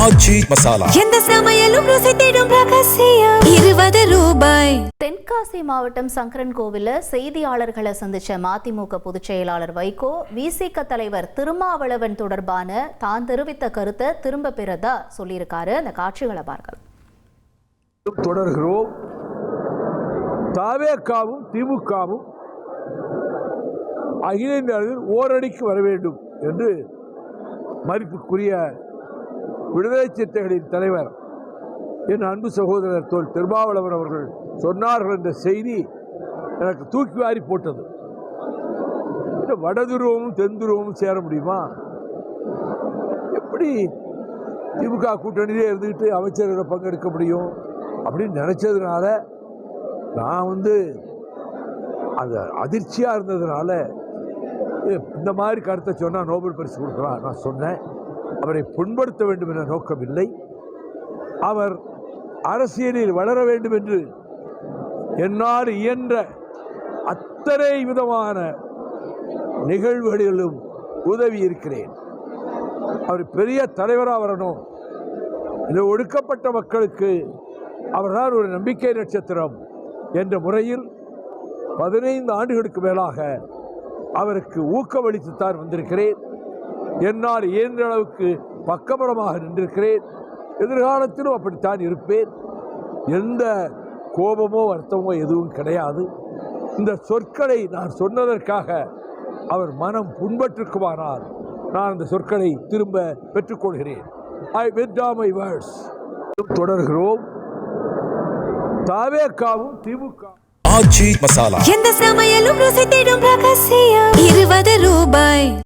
ஆச்சி மசாலா. எந்த சமையலும் ருசி தேடும் ரகசியம். 20 ரூபாய். தென்காசி மாவட்டம் சங்கரன் கோவில்ல செய்தியாளர்களை சந்திச்ச மதிமுக பொதுச் செயலாளர் வைகோ விசிக தலைவர் திருமாவளவன் தொடர்பான தான் தெரிவித்த கருத்தை திரும்ப பெறதா சொல்லியிருக்காரு. அந்த காட்சிகளை பார்க்கலாம். தொடர்கிறோம். தவேகாவும் திமுகவும் அகில இந்திய அளவில் ஓரணிக்கு வர வேண்டும் என்று மதிப்புக்குரிய விடுதலை சிறுத்தைகளின் தலைவர் என் அன்பு சகோதரர் தோல் திருமாவளவன் அவர்கள் சொன்னார்கள் என்ற செய்தி எனக்கு தூக்கி வாரி போட்டது. வடதுருவமும் தென்துருவமும் சேர முடியுமா? எப்படி திமுக கூட்டணியிலே இருந்துக்கிட்டு அமைச்சர்களை பங்கெடுக்க முடியும் அப்படின்னு நினைச்சதுனால நான் அது அதிர்ச்சியாக இருந்ததுனால இந்த மாதிரி கருத்தை சொன்னால் நோபல் பரிசு கொடுக்கலாம் நான் சொன்னேன். அவரை புண்படுத்த வேண்டும் என்ற நோக்கம் இல்லை. அவர் அரசியலில் வளர வேண்டும் என்று என்னால் இயன்ற அத்தனை விதமான நிகழ்வுகளிலும் உதவி இருக்கிறேன். அவர் பெரிய தலைவராக வரணும். இந்த ஒடுக்கப்பட்ட மக்களுக்கு அவர்தான் ஒரு நம்பிக்கை நட்சத்திரம் என்ற முறையில் 15 ஆண்டுகளுக்கு மேலாக அவருக்கு ஊக்கமளித்துத்தான் வந்திருக்கிறேன். என்னால் இயன்ற அளவுக்கு பக்கபலமாக நின்றிருக்கிறேன். எதிர்காலத்திலும் அப்படித்தான் இருப்பேன். எந்த கோபமோ வருத்தமோ எதுவும் கிடையாது. இந்த சொற்களை நான் சொன்னதற்காக அவர் மனம் புண்பட்டிருக்குமானால் நான் அந்த சொற்களை திரும்ப பெற்றுக்கொள்கிறேன். ஐ withdraw my words. தொடர்கிறோம். தவேகாவும் திமுக ஆச்சி மசாலா. எந்த சமையலும் ருசி தேடும் ரகசியம். 20 ரூபாய்.